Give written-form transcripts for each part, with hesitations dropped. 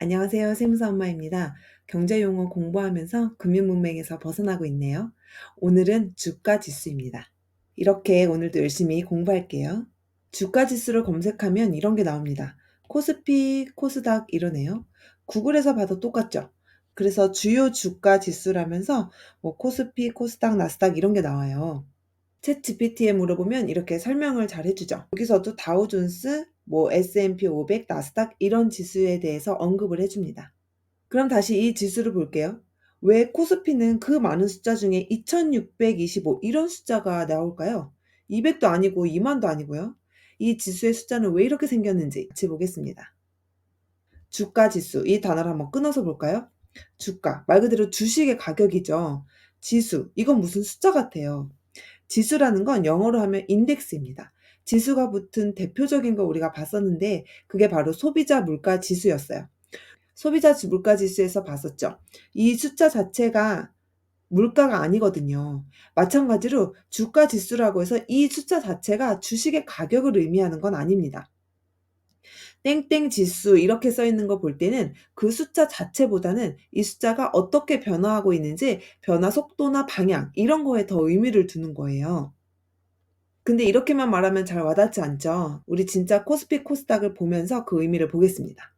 안녕하세요. 세무사 엄마입니다. 경제 용어 공부하면서 금융 문맹에서 벗어나고 있네요. 오늘은 주가 지수입니다. 이렇게 오늘도 열심히 공부할게요. 주가 지수를 검색하면 이런 게 나옵니다. 코스피, 코스닥 이러네요. 구글에서 봐도 똑같죠? 그래서 주요 주가 지수라면서 코스피, 코스닥, 나스닥 이런 게 나와요. 챗 GPT에 물어보면 이렇게 설명을 잘 해주죠. 여기서도 다우존스, S&P 500, 나스닥 이런 지수에 대해서 언급을 해줍니다. 그럼 다시 이 지수를 볼게요. 왜 코스피는 그 많은 숫자 중에 2625 이런 숫자가 나올까요? 200도 아니고 2만도 아니고요. 이 지수의 숫자는 왜 이렇게 생겼는지 같이 보겠습니다. 주가 지수, 이 단어를 한번 끊어서 볼까요? 주가, 말 그대로 주식의 가격이죠. 지수, 이건 무슨 숫자 같아요. 지수라는 건 영어로 하면 인덱스입니다. 지수가 붙은 대표적인 거 우리가 봤었는데 그게 바로 소비자 물가 지수였어요. 소비자 물가 지수에서 봤었죠. 이 숫자 자체가 물가가 아니거든요. 마찬가지로 주가 지수라고 해서 이 숫자 자체가 주식의 가격을 의미하는 건 아닙니다. 땡땡 지수 이렇게 써 있는 거 볼 때는 그 숫자 자체보다는 이 숫자가 어떻게 변화하고 있는지 변화 속도나 방향 이런 거에 더 의미를 두는 거예요. 근데 이렇게만 말하면 잘 와닿지 않죠? 우리 진짜 코스피 코스닥을 보면서 그 의미를 보겠습니다.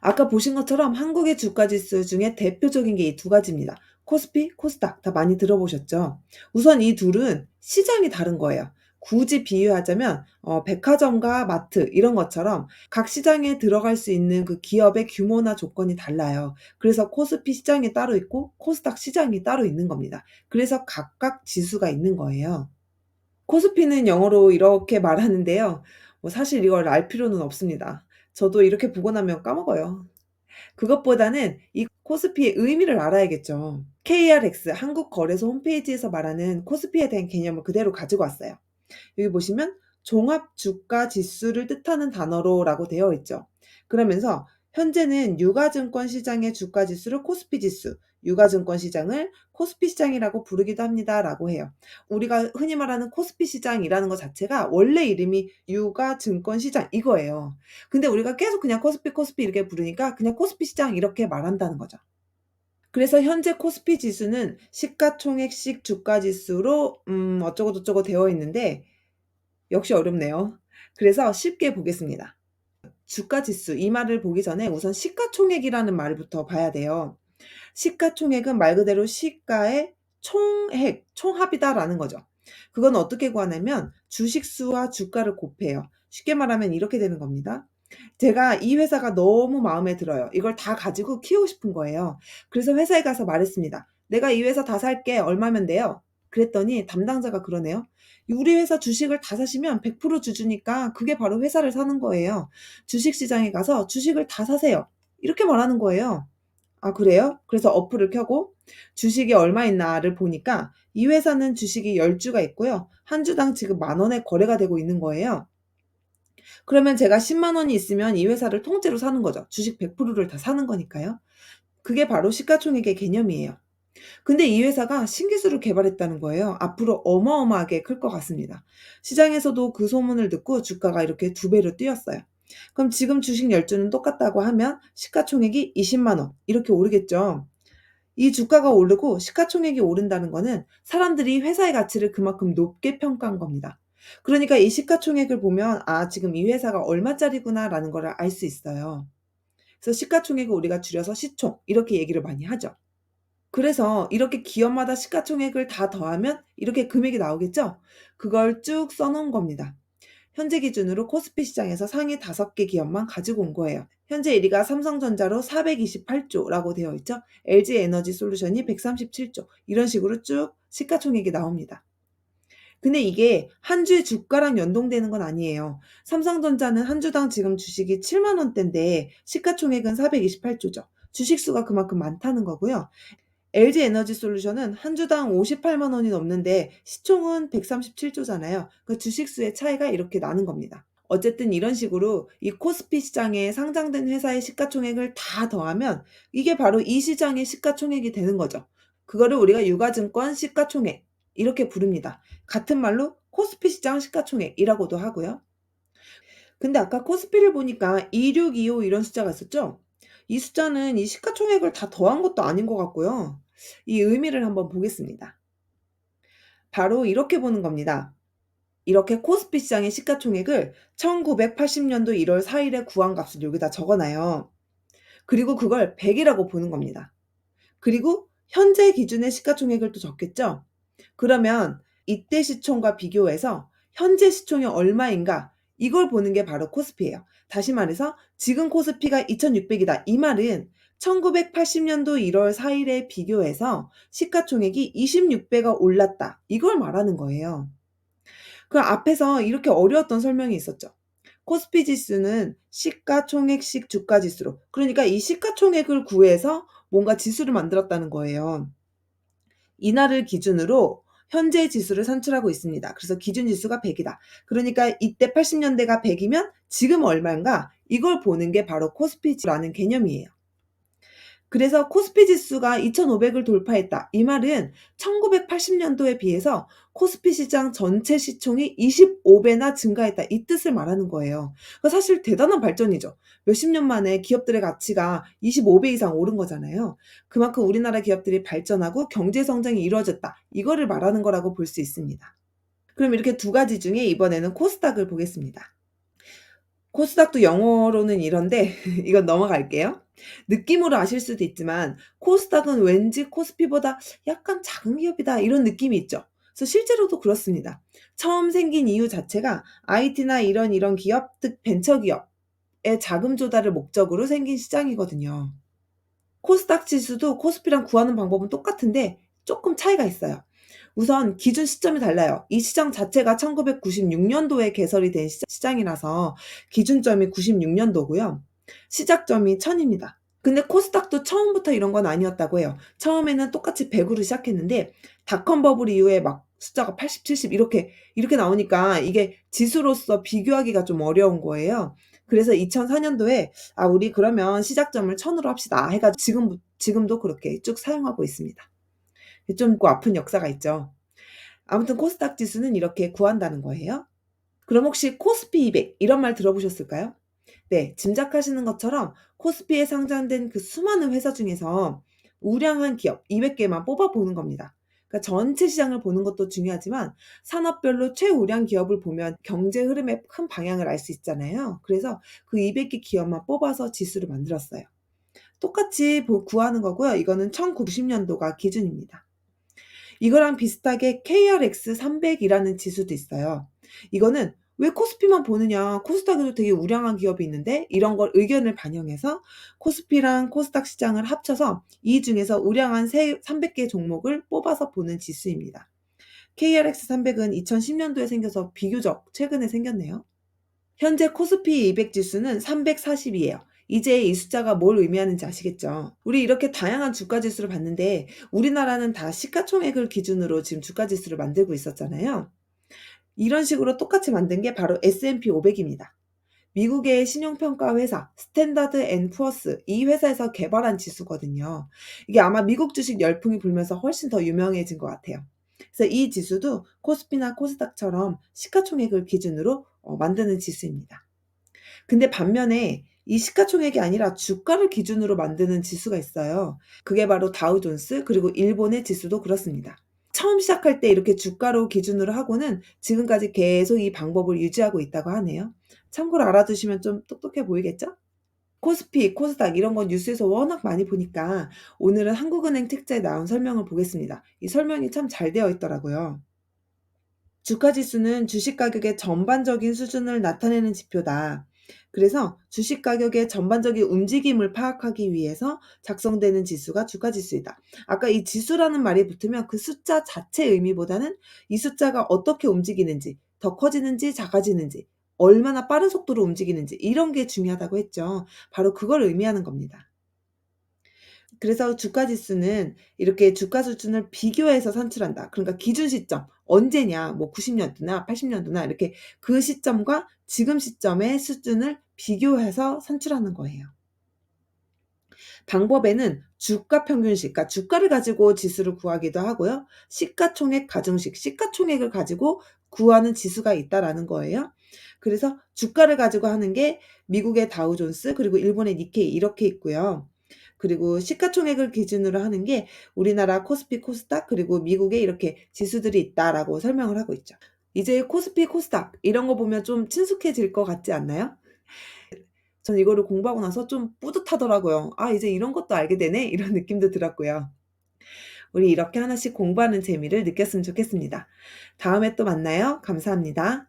아까 보신 것처럼 한국의 주가 지수 중에 대표적인 게 이 두 가지입니다. 코스피, 코스닥 다 많이 들어보셨죠? 우선 이 둘은 시장이 다른 거예요. 굳이 비유하자면 백화점과 마트 이런 것처럼 각 시장에 들어갈 수 있는 그 기업의 규모나 조건이 달라요. 그래서 코스피 시장이 따로 있고 코스닥 시장이 따로 있는 겁니다. 그래서 각각 지수가 있는 거예요. 코스피는 영어로 이렇게 말하는데요. 사실 이걸 알 필요는 없습니다. 저도 이렇게 보고 나면 까먹어요. 그것보다는 이 코스피의 의미를 알아야겠죠. KRX 한국거래소 홈페이지에서 말하는 코스피에 대한 개념을 그대로 가지고 왔어요. 여기 보시면 종합주가지수를 뜻하는 단어로라고 되어 있죠. 그러면서 현재는 유가증권 시장의 주가지수를 코스피지수, 유가증권 시장을 코스피 시장이라고 부르기도 합니다라고 해요. 우리가 흔히 말하는 코스피 시장이라는 것 자체가 원래 이름이 유가증권 시장 이거예요. 근데 우리가 계속 그냥 코스피 코스피 이렇게 부르니까 그냥 코스피 시장 이렇게 말한다는 거죠. 그래서 현재 코스피 지수는 시가총액식 주가지수로 어쩌고저쩌고 되어 있는데 역시 어렵네요. 그래서 쉽게 보겠습니다. 주가지수 이 말을 보기 전에 우선 시가총액이라는 말부터 봐야 돼요. 시가총액은 말 그대로 시가의 총액, 총합이다라는 거죠. 그건 어떻게 구하냐면 주식수와 주가를 곱해요. 쉽게 말하면 이렇게 되는 겁니다. 제가 이 회사가 너무 마음에 들어요. 이걸 다 가지고 키우고 싶은 거예요. 그래서 회사에 가서 말했습니다. "내가 이 회사 다 살게. 얼마면 돼요?" 그랬더니 담당자가 그러네요. "우리 회사 주식을 다 사시면 100% 주주니까 그게 바로 회사를 사는 거예요. 주식시장에 가서 주식을 다 사세요." 이렇게 말하는 거예요. "아 그래요?" 그래서 어플을 켜고 주식이 얼마 있나를 보니까 이 회사는 주식이 10주가 있고요. 한 주당 지금 10,000원에 거래가 되고 있는 거예요. 그러면 제가 10만 원이 있으면 이 회사를 통째로 사는 거죠. 주식 100%를 다 사는 거니까요. 그게 바로 시가총액의 개념이에요. 근데 이 회사가 신기술을 개발했다는 거예요. 앞으로 어마어마하게 클 것 같습니다. 시장에서도 그 소문을 듣고 주가가 이렇게 2배로 뛰었어요. 그럼 지금 주식 10주는 똑같다고 하면 시가총액이 20만 원 이렇게 오르겠죠. 이 주가가 오르고 시가총액이 오른다는 거는 사람들이 회사의 가치를 그만큼 높게 평가한 겁니다. 그러니까 이 시가총액을 보면 '아 지금 이 회사가 얼마짜리구나.'라는 거를 알 수 있어요. 그래서 시가총액을 우리가 줄여서 시총 이렇게 얘기를 많이 하죠. 그래서 이렇게 기업마다 시가총액을 다 더하면 이렇게 금액이 나오겠죠? 그걸 쭉 써 놓은 겁니다. 현재 기준으로 코스피 시장에서 상위 5개 기업만 가지고 온 거예요. 현재 1 위가 삼성전자로 428 조라고 되어 있죠. LG에너지솔루션이 137 조 이런 식으로 쭉 시가총액이 나옵니다. 근데 이게 한 주의 주가랑 연동되는 건 아니에요. 삼성전자는 한 주당 지금 주식이 7만 원대인데 시가총액은 428 조죠. 주식 수가 그만큼 많다는 거고요. LG에너지솔루션은 한 주당 58만 원이 넘는데 시총은 137 조잖아요. 그 주식 수의 차이가 이렇게 나는 겁니다. 어쨌든 이런 식으로 이 코스피 시장에 상장된 회사의 시가총액을 다 더하면 이게 바로 이 시장의 시가총액이 되는 거죠. 그거를 우리가 유가증권 시가총액 이렇게 부릅니다. 같은 말로 코스피 시장 시가총액이라고도 하고요. 근데 아까 코스피를 보니까 2625 이런 숫자가 있었죠? 이 숫자는 이 시가총액을 다 더한 것도 아닌 것 같고요. 이 의미를 한번 보겠습니다. 바로 이렇게 보는 겁니다. 이렇게 코스피 시장의 시가총액을 1980년도 1월 4일에 구한 값을 여기다 적어놔요. 그리고 그걸 100이라고 보는 겁니다. 그리고 현재 기준의 시가총액을 또 적겠죠? 그러면 이때 시총과 비교해서 현재 시총이 얼마인가 이걸 보는 게 바로 코스피예요. 다시 말해서 지금 코스피가 2,600이다. 이 말은 1980년도 1월 4일에 비교해서 시가총액이 26배가 올랐다. 이걸 말하는 거예요. 그 앞에서 이렇게 어려웠던 설명이 있었죠. 코스피 지수는 시가총액식 주가지수로, 그러니까 이 시가총액을 구해서 뭔가 지수를 만들었다는 거예요. 이날을 기준으로 현재 지수를 산출하고 있습니다. 그래서 기준 지수가 100이다. 그러니까 이때 80년대가 100이면 지금 얼마인가? 이걸 보는 게 바로 코스피라는 개념이에요. 그래서 코스피 지수가 2,500을 돌파했다. 이 말은 1980년도에 비해서 코스피 시장 전체 시총이 25배나 증가했다. 이 뜻을 말하는 거예요. 사실 대단한 발전이죠. 몇십 년 만에 기업들의 가치가 25배 이상 오른 거잖아요. 그만큼 우리나라 기업들이 발전하고 경제 성장이 이루어졌다. 이거를 말하는 거라고 볼 수 있습니다. 그럼 이렇게 두 가지 중에 이번에는 코스닥을 보겠습니다. 코스닥도 영어로는 이런데 이건 넘어갈게요. 느낌으로 아실 수도 있지만 코스닥은 왠지 코스피보다 약간 작은 기업이다 이런 느낌이 있죠. 그래서 실제로도 그렇습니다. 처음 생긴 이유 자체가 IT나 이런 기업, 즉 벤처기업의 자금 조달을 목적으로 생긴 시장이거든요. 코스닥 지수도 코스피랑 구하는 방법은 똑같은데 조금 차이가 있어요. 우선 기준 시점이 달라요. 이 시장 자체가 1996년도에 개설이 된 시장이라서 기준점이 96년도고요. 시작점이 1000입니다. 근데 코스닥도 처음부터 이런 건 아니었다고 해요. 처음에는 똑같이 100으로 시작했는데 닷컴 버블 이후에 막 숫자가 80, 70 이렇게 나오니까 이게 지수로서 비교하기가 좀 어려운 거예요. 그래서 2004년도에 우리 그러면 시작점을 1000으로 합시다 해 가지고 지금도 그렇게 쭉 사용하고 있습니다. 좀 아픈 역사가 있죠. 아무튼 코스닥 지수는 이렇게 구한다는 거예요. 그럼 혹시 코스피 200 이런 말 들어보셨을까요? 네, 짐작하시는 것처럼 코스피에 상장된 그 수많은 회사 중에서 우량한 기업 200개만 뽑아보는 겁니다. 그러니까 전체 시장을 보는 것도 중요하지만 산업별로 최우량 기업을 보면 경제 흐름의 큰 방향을 알 수 있잖아요. 그래서 그 200개 기업만 뽑아서 지수를 만들었어요. 똑같이 구하는 거고요. 이거는 1990년도가 기준입니다. 이거랑 비슷하게 KRX 300이라는 지수도 있어요. 이거는 왜 코스피만 보느냐, 코스닥에도 되게 우량한 기업이 있는데 이런 걸 의견을 반영해서 코스피랑 코스닥 시장을 합쳐서 이 중에서 우량한 300개 종목을 뽑아서 보는 지수입니다. KRX 300은 2010년도에 생겨서 비교적 최근에 생겼네요. 현재 코스피 200 지수는 340이에요. 이제 이 숫자가 뭘 의미하는지 아시겠죠? 우리 이렇게 다양한 주가 지수를 봤는데 우리나라는 다 시가총액을 기준으로 지금 주가 지수를 만들고 있었잖아요. 이런 식으로 똑같이 만든 게 바로 S&P 500입니다. 미국의 신용평가 회사 스탠다드 앤 푸어스 이 회사에서 개발한 지수거든요. 이게 아마 미국 주식 열풍이 불면서 훨씬 더 유명해진 것 같아요. 그래서 이 지수도 코스피나 코스닥처럼 시가총액을 기준으로 만드는 지수입니다. 근데 반면에 이 시가총액이 아니라 주가를 기준으로 만드는 지수가 있어요. 그게 바로 다우존스 그리고 일본의 지수도 그렇습니다. 처음 시작할 때 이렇게 주가로 기준으로 하고는 지금까지 계속 이 방법을 유지하고 있다고 하네요. 참고로 알아두시면 좀 똑똑해 보이겠죠? 코스피, 코스닥 이런 건 뉴스에서 워낙 많이 보니까 오늘은 한국은행 책자에 나온 설명을 보겠습니다. 이 설명이 참 잘 되어 있더라고요. 주가 지수는 주식 가격의 전반적인 수준을 나타내는 지표다. 그래서 주식 가격의 전반적인 움직임을 파악하기 위해서 작성되는 지수가 주가 지수이다. 아까 이 지수라는 말이 붙으면 그 숫자 자체 의미보다는 이 숫자가 어떻게 움직이는지, 더 커지는지 작아지는지, 얼마나 빠른 속도로 움직이는지 이런 게 중요하다고 했죠. 바로 그걸 의미하는 겁니다. 그래서 주가 지수는 이렇게 주가 수준을 비교해서 산출한다. 그러니까 기준 시점 언제냐, 뭐 90년도나 80년도나 이렇게 그 시점과 지금 시점의 수준을 비교해서 산출하는 거예요. 방법에는 주가 평균식, 그러니까 주가를 가지고 지수를 구하기도 하고요. 시가총액 가중식, 시가총액을 가지고 구하는 지수가 있다라는 거예요. 그래서 주가를 가지고 하는 게 미국의 다우존스 그리고 일본의 니케이 이렇게 있고요. 그리고 시가총액을 기준으로 하는 게 우리나라 코스피, 코스닥 그리고 미국에 이렇게 지수들이 있다라고 설명을 하고 있죠. 이제 코스피, 코스닥 이런 거 보면 좀 친숙해질 것 같지 않나요? 전 이거를 공부하고 나서 좀 뿌듯하더라고요. '아 이제 이런 것도 알게 되네.' 이런 느낌도 들었고요. 우리 이렇게 하나씩 공부하는 재미를 느꼈으면 좋겠습니다. 다음에 또 만나요. 감사합니다.